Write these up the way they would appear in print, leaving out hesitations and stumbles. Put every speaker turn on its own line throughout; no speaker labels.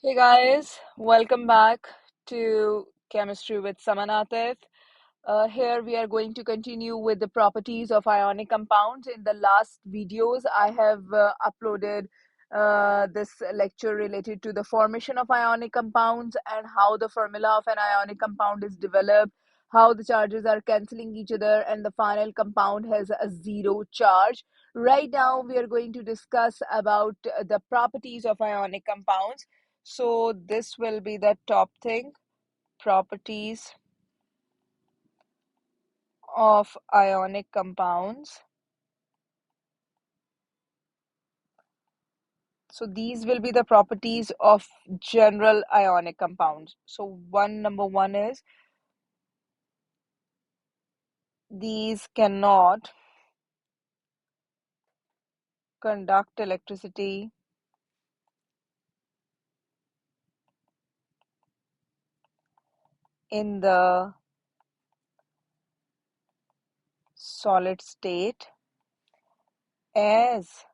Hey guys, welcome back to Chemistry with Samanatif. Here we are going to continue with the properties of ionic compounds. In the last videos, I have uploaded this lecture related to the formation of ionic compounds and how the formula of an ionic compound is developed, how the charges are cancelling each other, and the final compound has a zero charge. Right now, we are going to discuss about the properties of ionic compounds. So this will be the top thing, properties of ionic compounds. So these will be the properties of general ionic compounds. So number one is these cannot conduct electricity in the solid state as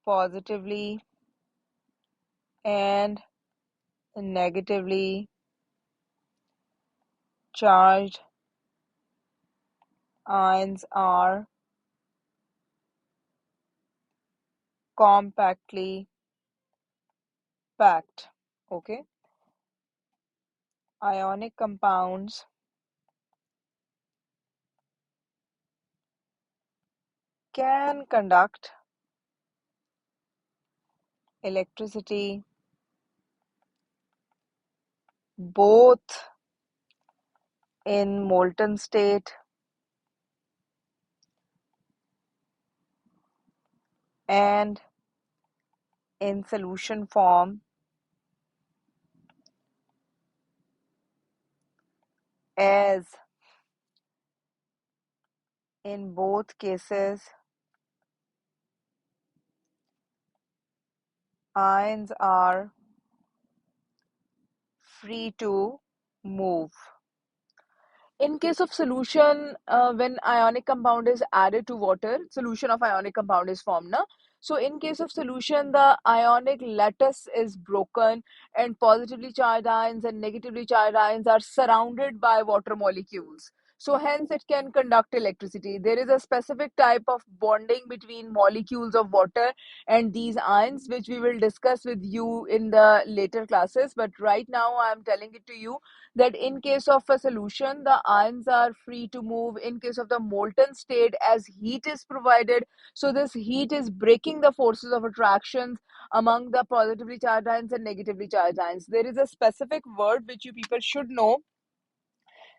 positively and negatively charged ions are compactly packed. Okay, ionic compounds can conduct electricity both in molten state and in solution form, as in both cases ions are free to move. In case of solution, when ionic compound is added to water, solution of ionic compound is formed. Na? So in case of solution, the ionic lattice is broken and positively charged ions and negatively charged ions are surrounded by water molecules. So hence it can conduct electricity. There is a specific type of bonding between molecules of water and these ions, which we will discuss with you in the later classes. But right now I am telling it to you that in case of a solution, the ions are free to move. In case of the molten state, as heat is provided, so this heat is breaking the forces of attractions among the positively charged ions and negatively charged ions. There is a specific word which you people should know,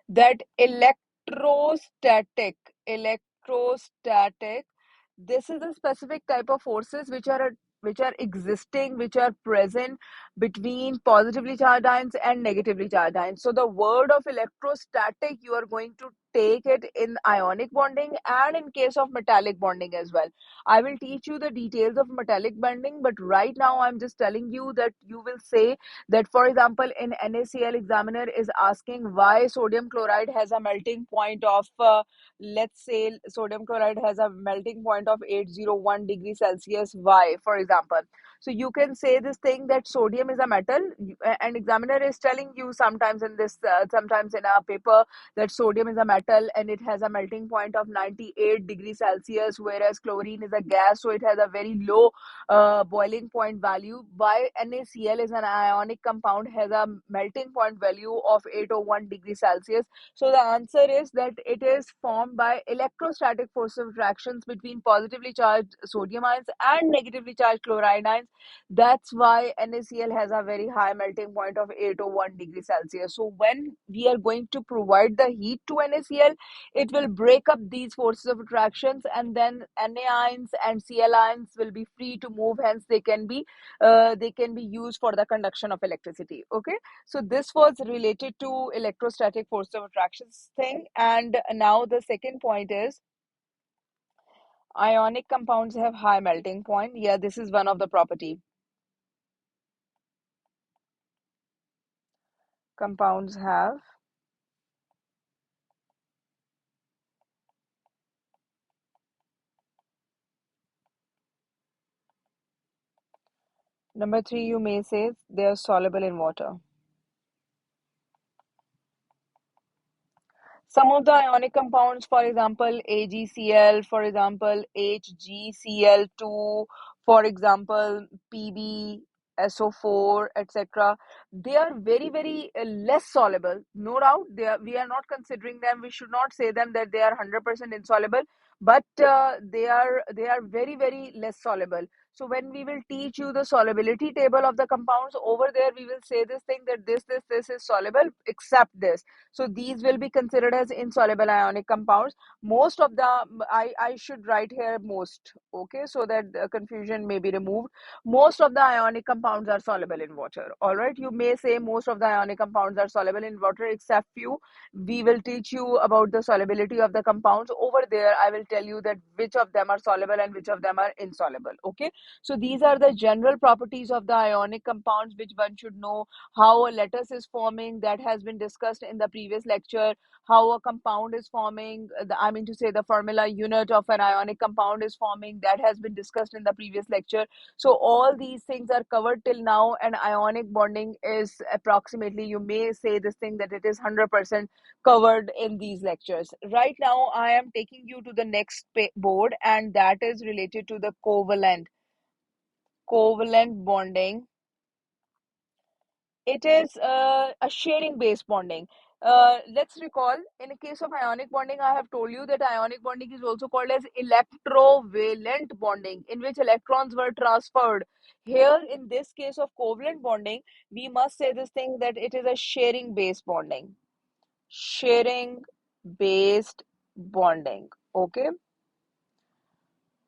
that electrostatic, this is a specific type of forces which are existing, which are present between positively charged ions and negatively charged ions. So the word of electrostatic, you are going to take it in ionic bonding and in case of metallic bonding as well. I will teach you the details of metallic bonding, but right now I'm just telling you that you will say that, for example, in NaCl, examiner is asking why sodium chloride has a melting point of let's say sodium chloride has a melting point of 801 degrees Celsius. Why, for example? So you can say this thing that sodium is a metal, and examiner is telling you sometimes in this, sometimes in a paper, that sodium is a metal and it has a melting point of 98 degrees Celsius, whereas chlorine is a gas, so it has a very low boiling point value. Why NaCl is an ionic compound has a melting point value of 801 degrees Celsius? So the answer is that it is formed by electrostatic force of attractions between positively charged sodium ions and negatively charged chloride ions. That's why NaCl has a very high melting point of 801 degrees Celsius. So when we are going to provide the heat to NaCl, it will break up these forces of attractions, and then Na ions and Cl ions will be free to move. Hence, they can be used for the conduction of electricity. Okay, so this was related to electrostatic force of attractions thing. And now the second point is ionic compounds have high melting point. Yeah, this is one of the property. Compounds have Number three, you may say they are soluble in water. Some of the ionic compounds, for example, AgCl, for example, HgCl2, for example, PbSO4, etc., they are very, very less soluble. No doubt, we are not considering them. We should not say them that they are 100% insoluble, but they are very, very less soluble. So when we will teach you the solubility table of the compounds, over there we will say this thing that this is soluble except this. So these will be considered as insoluble ionic compounds. Most of the, I should write here most, okay, so that the confusion may be removed. Most of the ionic compounds are soluble in water. All right, you may say most of the ionic compounds are soluble in water except few. We will teach you about the solubility of the compounds. Over there, I will tell you that which of them are soluble and which of them are insoluble. Okay, so these are the general properties of the ionic compounds which one should know. How a lattice is forming, that has been discussed in the previous lecture. How a compound is forming, I mean to say the formula unit of an ionic compound is forming, that has been discussed in the previous lecture. So all these things are covered till now, and ionic bonding is approximately, you may say this thing that it is 100% covered in these lectures. Right now I am taking you to the next board, and that is related to the covalent bonding. It is a sharing based bonding. Let's recall, in a case of ionic bonding, I have told you that ionic bonding is also called as electrovalent bonding, in which electrons were transferred. Here, in this case of covalent bonding, we must say this thing that it is a sharing based bonding. Sharing based bonding. Okay.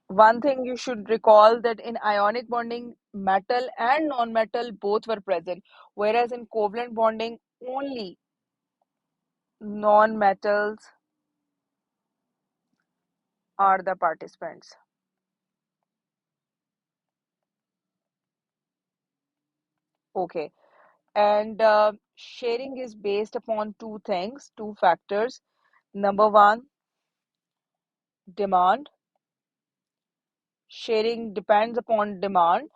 One thing you should recall that in ionic bonding, metal and non-metal both were present, whereas in covalent bonding, only non-metals are the participants. Okay, and sharing is based upon two things, two factors. Number one, demand. Sharing depends upon demand.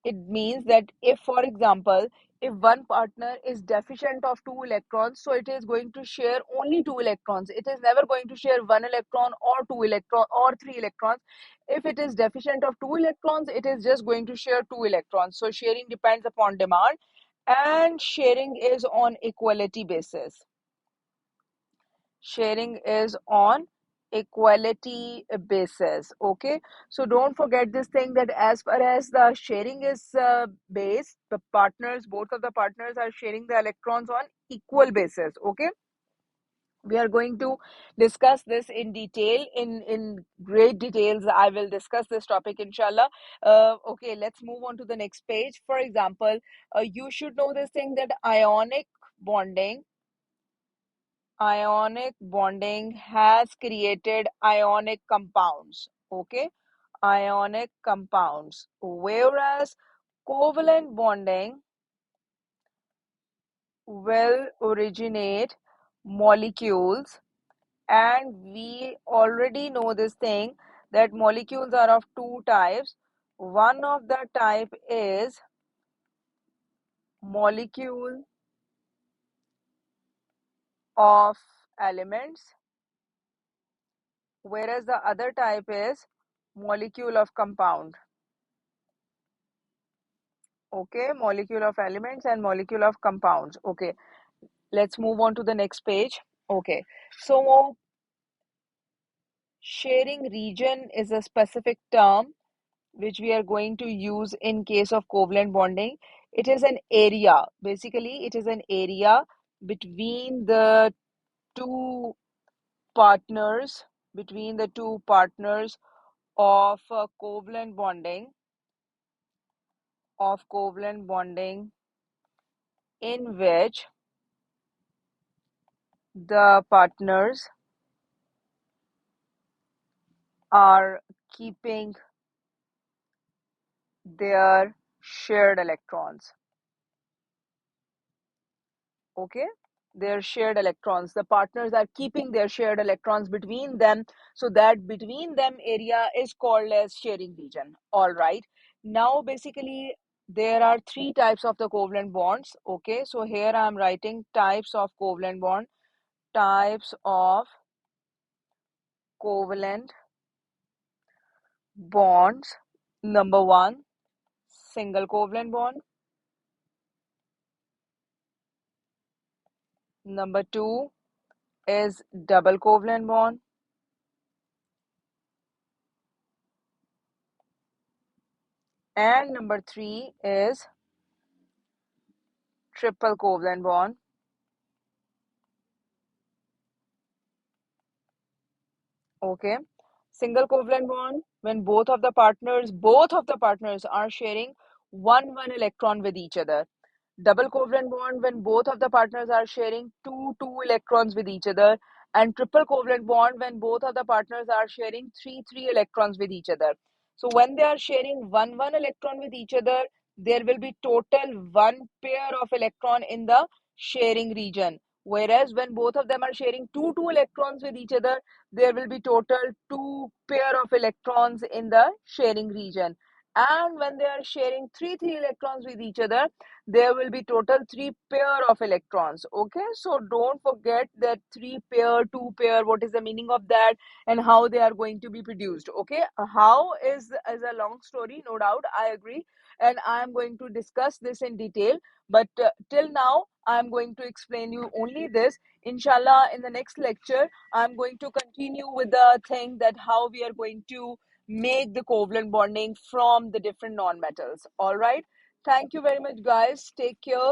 It means that if, for example, if one partner is deficient of two electrons, so it is going to share only two electrons. It is never going to share one electron or two electron or three electrons. If it is deficient of two electrons, it is just going to share two electrons. So sharing depends upon demand, and sharing is on equality basis. Sharing is on equality basis. Okay, so don't forget this thing that as far as the sharing is based, the partners, both of the partners are sharing the electrons on equal basis. Okay, we are going to discuss this in detail, in great details. I will discuss this topic, inshallah. Okay, let's move on to the next page. For example, you should know this thing that bonding ionic bonding has created ionic compounds. Okay, ionic compounds, whereas covalent bonding will originate molecules. And we already know this thing that molecules are of two types. One of the type is molecule of elements, whereas the other type is molecule of compound. Okay, molecule of elements and molecule of compounds. Okay, let's move on to the next page. Okay, so sharing region is a specific term which we are going to use in case of covalent bonding. It is an area, basically it is an area between the two partners, between the two partners of covalent bonding, in which the partners are keeping their shared electrons. Okay, their shared electrons, the partners are keeping their shared electrons between them, so that between them area is called as sharing region. All right, now basically there are three types of the covalent bonds. Okay, so here I am writing types of covalent bond. Types of covalent bonds. Number one, single covalent bond. Number two is double covalent bond. And number three is triple covalent bond. Okay. Single covalent bond, when both of the partners are sharing one electron with each other. Double covalent bond, when both of the partners are sharing two electrons with each other. And triple covalent bond, when both of the partners are sharing three electrons with each other. So when they are sharing one electron with each other, there will be total one pair of electron in the sharing region. Whereas when both of them are sharing two electrons with each other, there will be total two pair of electrons in the sharing region. And when they are sharing three electrons with each other, there will be total three pair of electrons. Okay, so don't forget that three pair, two pair, what is the meaning of that and how they are going to be produced. Okay, how is a long story, no doubt, I agree, and I am going to discuss this in detail, but till now I am going to explain you only this. Inshallah, in the next lecture I'm going to continue with the thing that how we are going to make the covalent bonding from the different non-metals. All right. Thank you very much, guys. Take care.